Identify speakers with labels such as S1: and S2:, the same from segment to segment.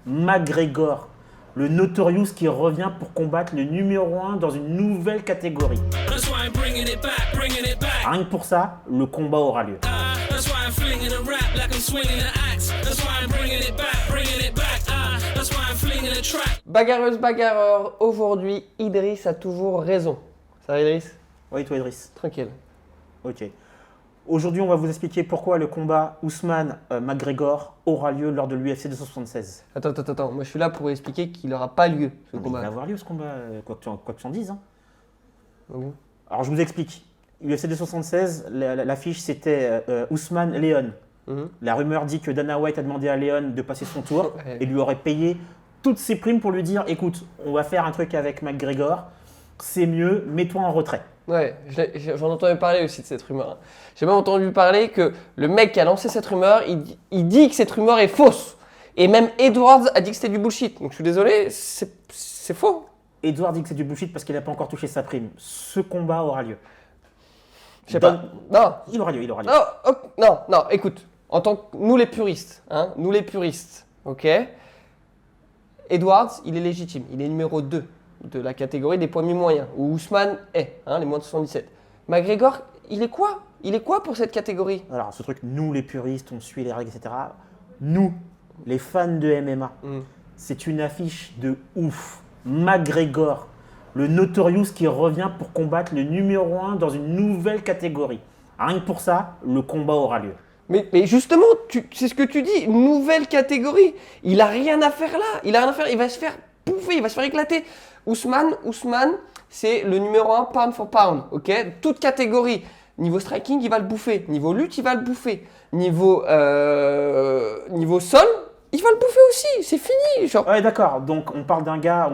S1: McGregor, le Notorious qui revient pour combattre le numéro 1 dans une nouvelle catégorie. Rien que pour ça, le combat aura lieu.
S2: Bagarreuse, bagarreur, aujourd'hui, Idriss a toujours raison. Ça va, Idriss?
S1: Oui, toi Idriss.
S2: Tranquille.
S1: Ok. Aujourd'hui, on va vous expliquer pourquoi le combat Ousmane-McGregor aura lieu lors de l'UFC 276.
S2: Attends. Moi, je suis là pour expliquer qu'il n'aura pas lieu, ce
S1: Mais
S2: combat.
S1: il va avoir lieu ce combat, quoi que tu en dises. Hein.
S2: Ah bon.
S1: Alors, je vous explique. UFC 276, l'affiche, c'était Ousmane-Léon. La rumeur dit que Dana White a demandé à Léon de passer son tour
S2: Ouais.
S1: et lui aurait payé toutes ses primes pour lui dire « Écoute, on va faire un truc avec McGregor, c'est mieux, mets-toi en retrait. »
S2: Ouais, j'en entendais parler aussi de cette rumeur. J'ai même entendu parler que le mec qui a lancé cette rumeur, il dit que cette rumeur est fausse. Et même Edwards a dit que c'était du bullshit. Donc je suis désolé, c'est faux.
S1: Edouard dit que c'est du bullshit parce qu'il n'a pas encore touché sa prime. Ce combat aura lieu.
S2: Je sais pas. Non,
S1: Il aura lieu.
S2: non, écoute. En tant que nous les puristes, ok. Edwards, il est légitime. Il est numéro 2 de la catégorie des poids mi-moyens, où Ousmane est, les moins de 77. McGregor, il est quoi? Il est quoi pour cette catégorie?
S1: Alors, ce truc, nous les puristes, on suit les règles, etc. Nous, les fans de MMA, c'est une affiche de ouf. McGregor, le Notorious qui revient pour combattre le numéro 1 dans une nouvelle catégorie. Rien que pour ça, le combat aura lieu.
S2: Mais justement, c'est ce que tu dis, nouvelle catégorie. Il a rien à faire là. Il va se faire bouffer, il va se faire éclater. Ousmane, c'est le numéro 1 pound for pound, ok? Toute catégorie. Niveau striking, il va le bouffer. Niveau lutte, il va le bouffer. Niveau sol, il va le bouffer aussi. C'est fini. Genre.
S1: Ouais, d'accord. Donc, on parle d'un gars,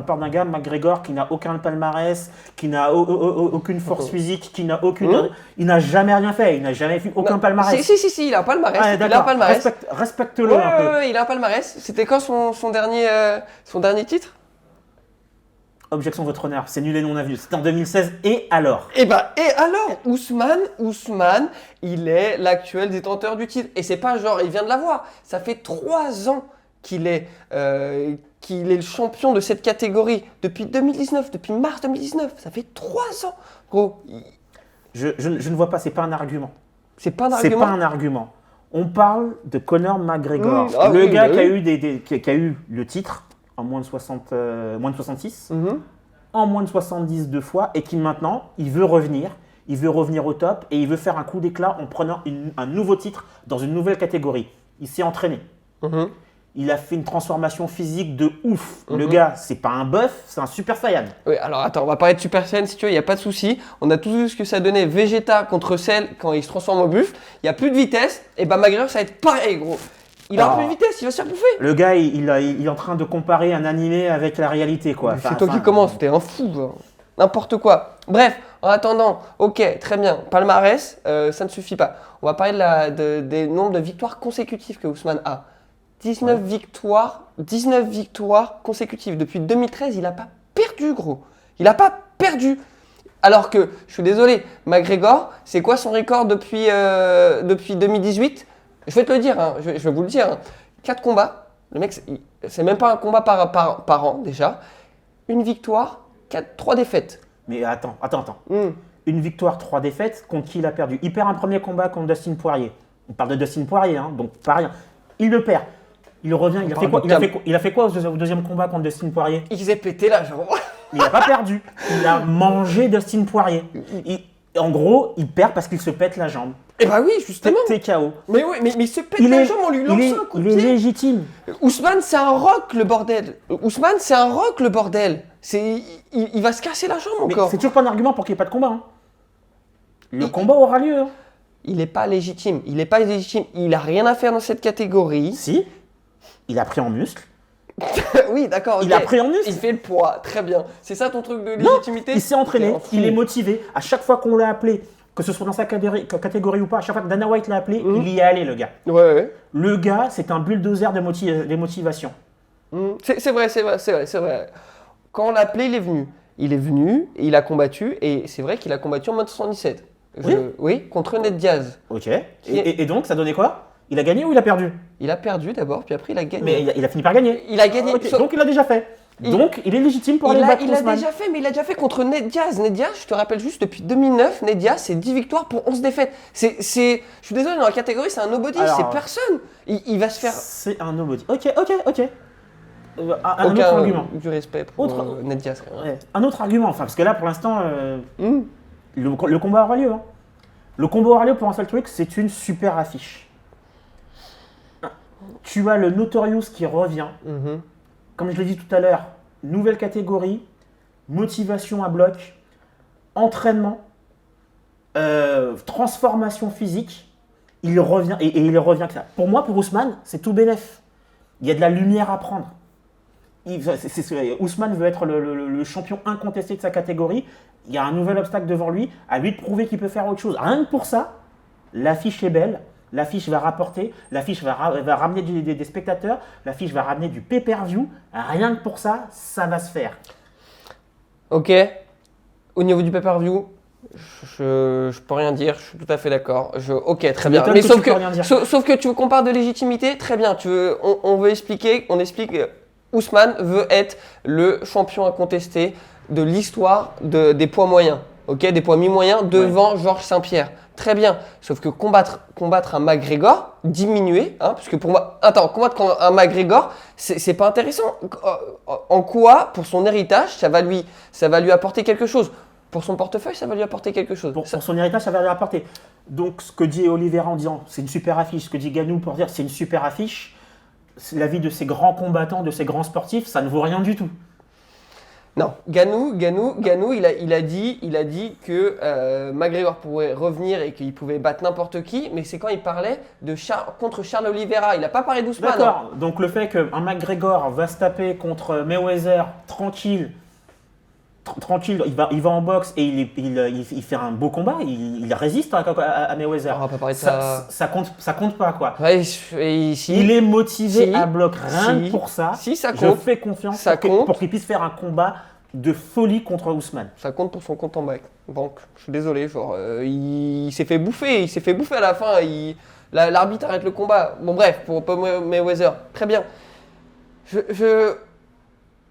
S1: McGregor, qui n'a aucun palmarès, qui n'a aucune force physique, qui n'a aucune. Il n'a jamais rien fait. Il n'a jamais fait aucun palmarès.
S2: Si, il a un palmarès.
S1: Ouais,
S2: Il a un palmarès.
S1: Respecte-le un peu.
S2: Ouais, il a un palmarès. C'était quand son dernier titre?
S1: Objection, votre honneur. C'est nul et non avenu. C'était en 2016. Et alors?
S2: Et alors, Ousmane, il est l'actuel détenteur du titre. Et c'est pas genre, il vient de l'avoir. Ça fait 3 ans qu'il est le champion de cette catégorie. Depuis 2019, depuis mars 2019. Ça fait 3 ans. Gros.
S1: Je ne vois pas, c'est pas un argument.
S2: C'est pas un
S1: C'est
S2: argument.
S1: pas un argument. On parle de Conor McGregor.
S2: Oui,
S1: gars
S2: bah
S1: qui a eu le titre en moins de 66.
S2: Mhm.
S1: En moins de 70 deux fois et qui maintenant, il veut revenir au top et il veut faire un coup d'éclat en prenant un nouveau titre dans une nouvelle catégorie. Il s'est entraîné.
S2: Mhm.
S1: Il a fait une transformation physique de ouf. Le gars, c'est pas un bœuf, c'est un super saiyan.
S2: Oui, alors attends, on va parler de Super Saiyan si tu veux, il n'y a pas de souci. On a tous vu ce que ça donnait Vegeta contre Cell quand il se transforme en buff. Il n'y a plus de vitesse, et bah McGregor ça va être pareil, gros. Il a plus de vitesse, il va se faire bouffer.
S1: Le gars, il est en train de comparer un animé avec la réalité, quoi.
S2: C'est toi qui commence, t'es un fou, genre. N'importe quoi. Bref, en attendant, ok, très bien, palmarès, ça ne suffit pas. On va parler des nombres de victoires consécutives que Ousmane a. 19 victoires consécutives. Depuis 2013, il n'a pas perdu, gros. Il n'a pas perdu. Alors que, je suis désolé, McGregor, c'est quoi son record depuis 2018? Je vais te le dire, je vais vous le dire. 4 combats. Le mec, c'est même pas un combat par an, déjà. Une victoire, 3 défaites.
S1: Mais attends. Une victoire, 3 défaites, contre qui il a perdu? Il perd un premier combat contre Dustin Poirier. On parle de Dustin Poirier, donc pas rien. Il le perd. Il revient, il a fait quoi au deuxième combat contre Dustin Poirier?
S2: Il s'est pété la jambe.
S1: Il n'a pas perdu. Il a mangé Dustin Poirier. En gros, il perd parce qu'il se pète la jambe.
S2: Eh bah oui, justement.
S1: T'es KO.
S2: Mais oui, mais il se pète la jambe en lui lançant un coup de
S1: Il est
S2: pied.
S1: légitime.
S2: Ousmane, c'est un rock, le bordel. Il va se casser la jambe
S1: Mais
S2: encore.
S1: c'est toujours pas un argument pour qu'il n'y ait pas de combat. Le combat aura lieu.
S2: Il n'est pas légitime. Il a rien à faire dans cette catégorie.
S1: Si. Il a pris en muscle.
S2: Oui, d'accord.
S1: Il a pris en muscle.
S2: Il fait le poids. Très bien. C'est ça ton truc de légitimité?
S1: Il s'est entraîné.
S2: T'es un fou.
S1: Il est motivé. À chaque fois qu'on l'a appelé, que ce soit dans sa catégorie ou pas, à chaque fois que Dana White l'a appelé, il y est allé, le gars.
S2: Ouais.
S1: Le gars, c'est un bulldozer de motivation.
S2: C'est vrai. Quand on l'a appelé, il est venu. Il a combattu. Et c'est vrai qu'il a combattu en moins de 77. Oui, contre Ned Diaz.
S1: Ok. Et donc, ça donnait quoi? Il a gagné ou il a perdu?
S2: Il a perdu d'abord, puis après il a gagné.
S1: Mais il a fini par gagner.
S2: Il a gagné.
S1: Ok, donc il l'a déjà fait. Donc il est légitime pour aller battre
S2: Il l'a
S1: Ousmane.
S2: déjà fait, mais il l'a déjà fait contre Ned Diaz. Ned Diaz, je te rappelle juste, depuis 2009, Ned Diaz, c'est 10 victoires pour 11 défaites. Je suis désolé, dans la catégorie, c'est un nobody,
S1: Alors,
S2: c'est personne. Il va se faire...
S1: C'est un nobody. Ok. Un
S2: Aucun
S1: autre argument.
S2: du respect pour Ned Diaz. Quand même.
S1: Ouais. Un autre argument, enfin, parce que là, pour l'instant, le combat aura lieu. Hein. Le combat aura lieu pour un seul truc, c'est une super affiche. Tu as le Notorious qui revient. Comme je l'ai dit tout à l'heure, nouvelle catégorie, motivation à bloc, entraînement, transformation physique. Il revient et il revient que ça. Pour moi, pour Ousmane, c'est tout bénef. Il y a de la lumière à prendre. Ousmane veut être le champion incontesté de sa catégorie. Il y a un nouvel obstacle devant lui, à lui de prouver qu'il peut faire autre chose. Rien que pour ça, l'affiche est belle. L'affiche va rapporter, l'affiche va ramener des spectateurs, l'affiche va ramener du pay-per-view. Rien que pour ça, ça va se faire.
S2: Ok. Au niveau du pay-per-view, je peux rien dire, je suis tout à fait d'accord. Ok, très bien. Mais sauf que tu compares de légitimité, très bien. On veut expliquer, on explique. Ousmane veut être le champion incontesté de l'histoire des poids moyens, ok, des poids mi-moyens devant Georges Saint-Pierre. Très bien, sauf que combattre un McGregor, diminuer, parce que pour moi, combattre un McGregor, c'est pas intéressant. En quoi, pour son héritage, ça va lui apporter quelque chose? Pour son portefeuille, ça va lui apporter quelque chose.
S1: Pour son héritage, ça va lui apporter. Donc, ce que dit Oliveira en disant c'est une super affiche, ce que dit Ganou pour dire c'est une super affiche, l'avis de ces grands combattants, de ces grands sportifs, ça ne vaut rien du tout.
S2: Non, Ganou, il a dit que McGregor pourrait revenir et qu'il pouvait battre n'importe qui, mais c'est quand il parlait contre Charles Oliveira. Il n'a pas parlé d'Ousmane.
S1: D'accord, donc le fait qu'un McGregor va se taper contre Mayweather tranquille, il va en boxe et il fait un beau combat, il résiste à Mayweather.
S2: On va pas parler de ça.
S1: Ça compte pas quoi.
S2: Ouais,
S1: il est motivé à bloc, rien que pour ça.
S2: Si ça compte,
S1: je fais confiance pour qu'il puisse faire un combat de folie contre Ousmane.
S2: Ça compte pour son compte en banque. Je suis désolé, il s'est fait bouffer à la fin. L'arbitre arrête le combat. Bon bref, pour Mayweather, très bien.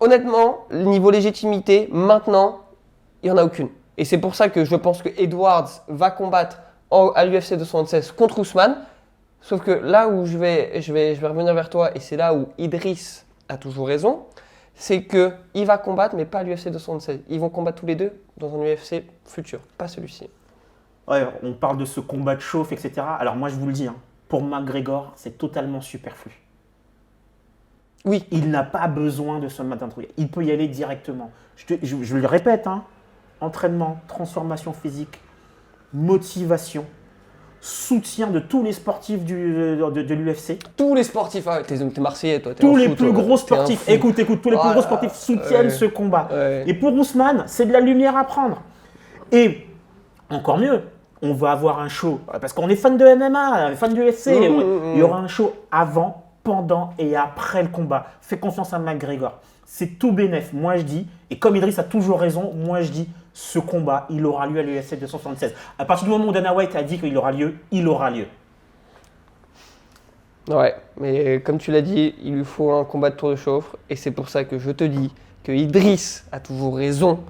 S2: Honnêtement, niveau légitimité, maintenant, il n'y en a aucune. Et c'est pour ça que je pense que Edwards va combattre à l'UFC 276 contre Ousmane. Sauf que là où je vais revenir vers toi, et c'est là où Idriss a toujours raison, c'est qu'il va combattre, mais pas à l'UFC 276. Ils vont combattre tous les deux dans un UFC futur, pas celui-ci.
S1: Ouais, on parle de ce combat de chauffe, etc. Alors moi, je vous le dis, pour McGregor, c'est totalement superflu. Oui, il n'a pas besoin de se mettre un truc. Il peut y aller directement. Je le répète, entraînement, transformation physique, motivation, soutien de tous les sportifs de l'UFC.
S2: Tous les sportifs, t'es Marseillais toi.
S1: Tous les plus gros sportifs, écoute, tous les plus gros sportifs soutiennent ce combat. Ouais. Et pour Ousmane, c'est de la lumière à prendre. Et encore mieux, on va avoir un show, parce qu'on est fan de MMA, fan de UFC, il y aura un show avant, pendant et après le combat. Fais confiance à McGregor. C'est tout bénef. Moi, je dis, et comme Idriss a toujours raison, moi, je dis, ce combat, il aura lieu à l'UFC 276. À partir du moment où Dana White a dit qu'il aura lieu, il aura lieu.
S2: Ouais, mais comme tu l'as dit, il lui faut un combat de tour de chauffe. Et c'est pour ça que je te dis que Idriss a toujours raison,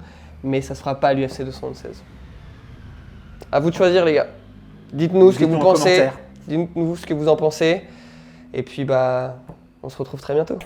S2: mais ça ne se fera pas à l'UFC 276. À vous de choisir, les gars. Dites-nous ce que vous pensez. Dites-nous ce que vous en pensez. Et puis, on se retrouve très bientôt.